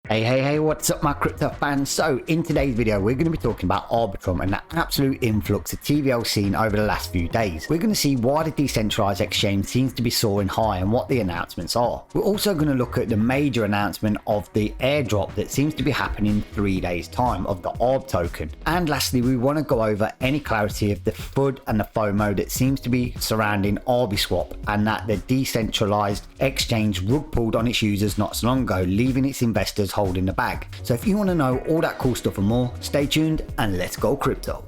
Hey, what's up my crypto fans? So in today's video, we're going to be talking about Arbitrum and the absolute influx of TVL seen over the last few days. We're going to see why the decentralized exchange seems to be soaring high and what the announcements are. We're also going to look at the major announcement of the airdrop that seems to be happening in 3 days time of the ARB token. And lastly, we want to go over any clarity of the FUD and the FOMO that seems to be surrounding ArbiSwap and that the decentralized exchange rug pulled on its users not so long ago, leaving its investors holding the bag. So if you want to know all that cool stuff and more, stay tuned and let's go crypto.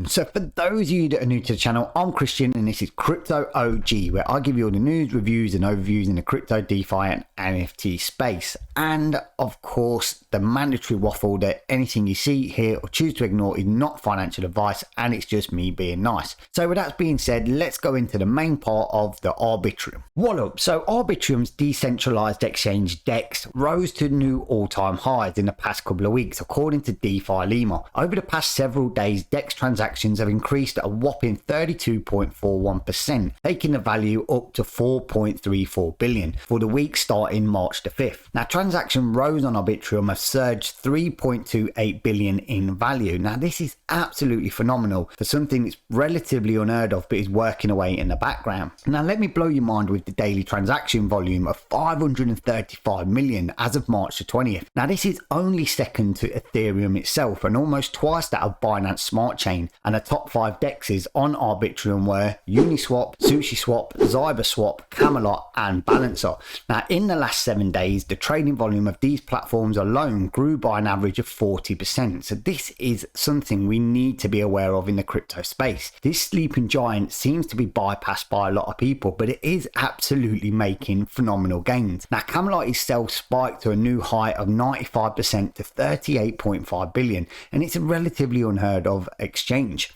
So for those of you that are new to the channel, I'm Christian and this is Crypto OG, where I give you all the news, reviews and overviews in the crypto, DeFi and NFT space. And of course, the mandatory waffle that anything you see, hear or choose to ignore is not financial advice and it's just me being nice. So with that being said, let's go into the main part of the Arbitrum. What up? So Arbitrum's decentralized exchange DEX rose to new all-time highs in the past couple of weeks, according to DeFi Lima. Over the past several days, DEX transactions have increased at a whopping 32.41%, taking the value up to 4.34 billion for the week starting March the 5th. Now, transaction rose on Arbitrum have surged 3.28 billion in value. Now, this is absolutely phenomenal for something that's relatively unheard of but is working away in the background. Now, let me blow your mind with the daily transaction volume of 535 million as of March the 20th. Now, this is only second to Ethereum itself and almost twice that of Binance Smart Chain, and the top 5 DEXs on Arbitrum were Uniswap, SushiSwap, ZyberSwap, Camelot and Balancer. Now, in the last 7 days, the trading volume of these platforms alone grew by an average of 40%. So this is something we need to be aware of in the crypto space. This sleeping giant seems to be bypassed by a lot of people, but it is absolutely making phenomenal gains. Now, Camelot itself spiked to a new high of 95% to 38.5 billion, and it's a relatively unheard of exchange.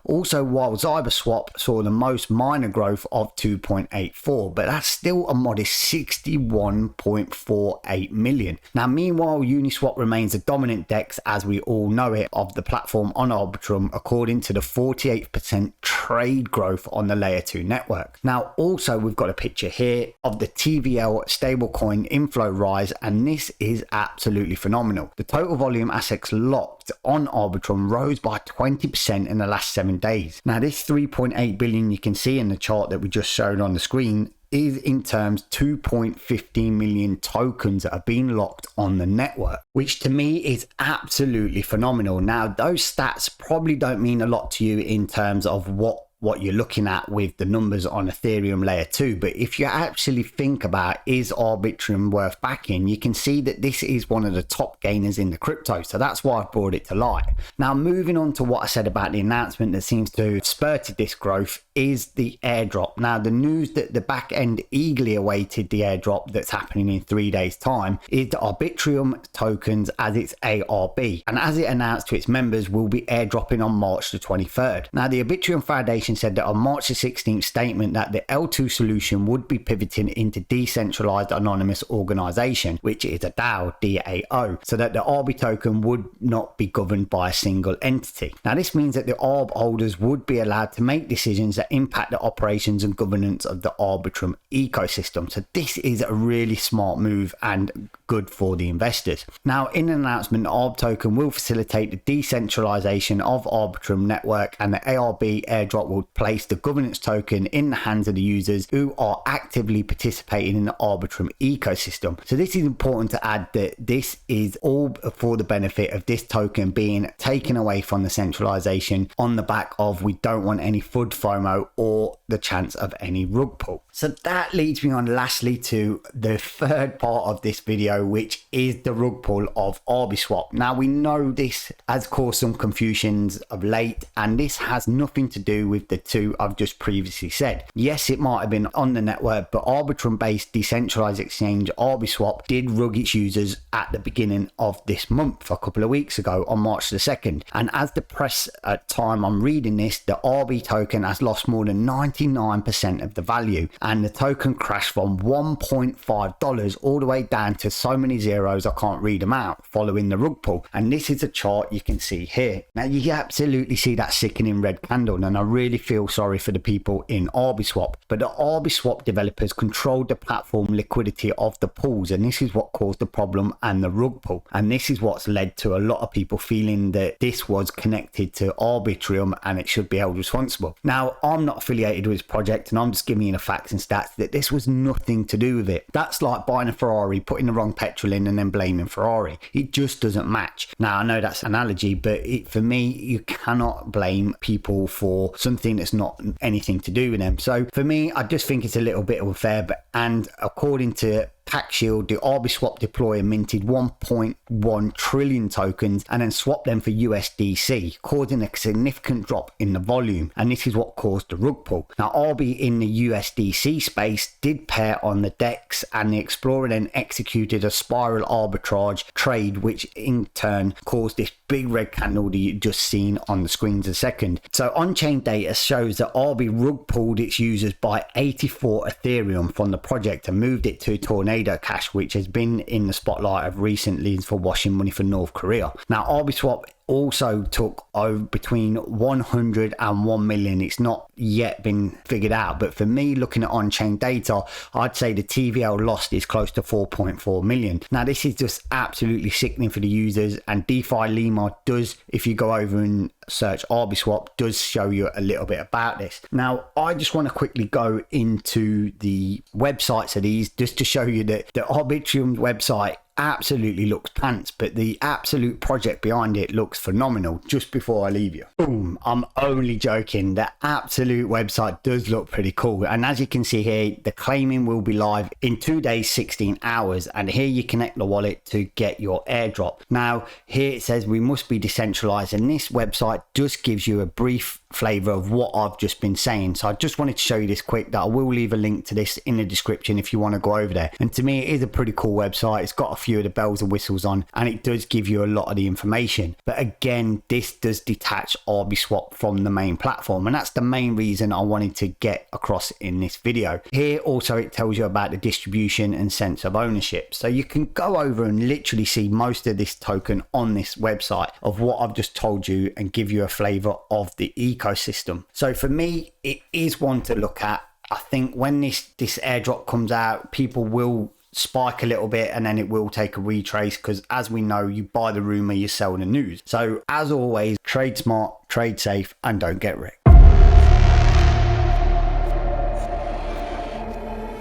Also, while ZyberSwap saw the most minor growth of 2.84, but that's still a modest 61.48 million. Now, meanwhile, Uniswap remains a dominant DEX as we all know it of the platform on Arbitrum, according to the 48% trade growth on the layer 2 network. Now, also we've got a picture here of the TVL stablecoin inflow rise, and this is absolutely phenomenal. The total volume assets locked on Arbitrum rose by 20% in the last 7 days. Now, this 3.8 billion you can see in the chart that we just showed on the screen is in terms 2.15 million tokens that have been locked on the network, which to me is absolutely phenomenal. Now, those stats probably don't mean a lot to you in terms of what you're looking at with the numbers on Ethereum layer 2, but if you actually think about is Arbitrum worth backing, you can see that this is one of the top gainers in the crypto, so that's why I brought it to light. Now, moving on to what I said about the announcement that seems to have spurted this growth is the airdrop. Now, the news that the back end eagerly awaited the airdrop that's happening in 3 days time is the Arbitrum tokens as its ARB, and as it announced to its members will be airdropping on March the 23rd. Now, the Arbitrum Foundation said that on March the 16th statement that the L2 solution would be pivoting into decentralized anonymous organization, which is a DAO, DAO, so that the ARB token would not be governed by a single entity. Now, this means that the ARB holders would be allowed to make decisions that impact the operations and governance of the Arbitrum ecosystem. So this is a really smart move and good for the investors. Now, in an announcement, the ARB token will facilitate the decentralization of Arbitrum network, and the ARB airdrop will place the governance token in the hands of the users who are actively participating in the Arbitrum ecosystem. So this is important to add that this is all for the benefit of this token being taken away from the centralization on the back of we don't want any FUD FOMO or the chance of any rug pull. So that leads me on lastly to the third part of this video, which is the rug pull of ArbiSwap. Now, we know this has caused some confusions of late, and this has nothing to do with the two I've just previously said. Yes, it might have been on the network, but Arbitrum based decentralized exchange ArbiSwap did rug its users at the beginning of this month, a couple of weeks ago on March the 2nd. And as the press at time I'm reading this, the Arbi token has lost more than 90% 99% of the value, and the token crashed from $1.5 all the way down to so many zeros I can't read them out following the rug pull. And this is a chart you can see here. Now you absolutely see that sickening red candle, and I really feel sorry for the people in ArbiSwap, but the ArbiSwap developers controlled the platform liquidity of the pools, and this is what caused the problem and the rug pull. And this is what's led to a lot of people feeling that this was connected to Arbitrum and it should be held responsible. Now, I'm not affiliated with this project, and I'm just giving you the facts and stats that this was nothing to do with it. That's like buying a Ferrari, putting the wrong petrol in and then blaming Ferrari. It just doesn't match. Now, I know that's an analogy, but for me, you cannot blame people for something that's not anything to do with them. So for me, I just think it's a little bit unfair. And according to PackShield, the ArbiSwap deployer minted 1.1 trillion tokens and then swapped them for USDC, causing a significant drop in the volume, and this is what caused the rug pull. Now, Arbi in the USDC space did pair on the DEX, and the Explorer then executed a spiral arbitrage trade, which in turn caused this big red candle that you've just seen on the screens a second. So on-chain data shows that Arbi rug pulled its users by 84 Ethereum from the project and moved it to Tornado Cash, which has been in the spotlight of recently for washing money for North Korea. Now, ArbiSwap also took over between 100 and 1 million. It's not yet been figured out, but for me, looking at on-chain data, I'd say the TVL lost is close to 4.4 million. Now, this is just absolutely sickening for the users, and DeFi Lima does, if you go over and search ArbiSwap, does show you a little bit about this. Now, I just want to quickly go into the websites of these just to show you that the Arbitrum's website absolutely looks pants, but the absolute project behind it looks phenomenal. Just before I leave you, boom, I'm only joking. The absolute website does look pretty cool, and as you can see here, the claiming will be live in 2 days 16 hours, and here you connect the wallet to get your airdrop. Now here it says we must be decentralized, and this website just gives you a brief flavor of what I've just been saying. So I just wanted to show you this quick, that I will leave a link to this in the description if you want to go over there. And to me, it is a pretty cool website. It's got a few of the bells and whistles on, and it does give you a lot of the information. But again, this does detach ArbiSwap from the main platform, and that's the main reason I wanted to get across in this video. Here also it tells you about the distribution and sense of ownership, so you can go over and literally see most of this token on this website of what I've just told you and give you a flavor of the ecosystem. So for me, it is one to look at. I think when this airdrop comes out, people will spike a little bit and then it will take a retrace, because as we know, you buy the rumor, you sell the news. So as always, trade smart, trade safe, and don't get wrecked.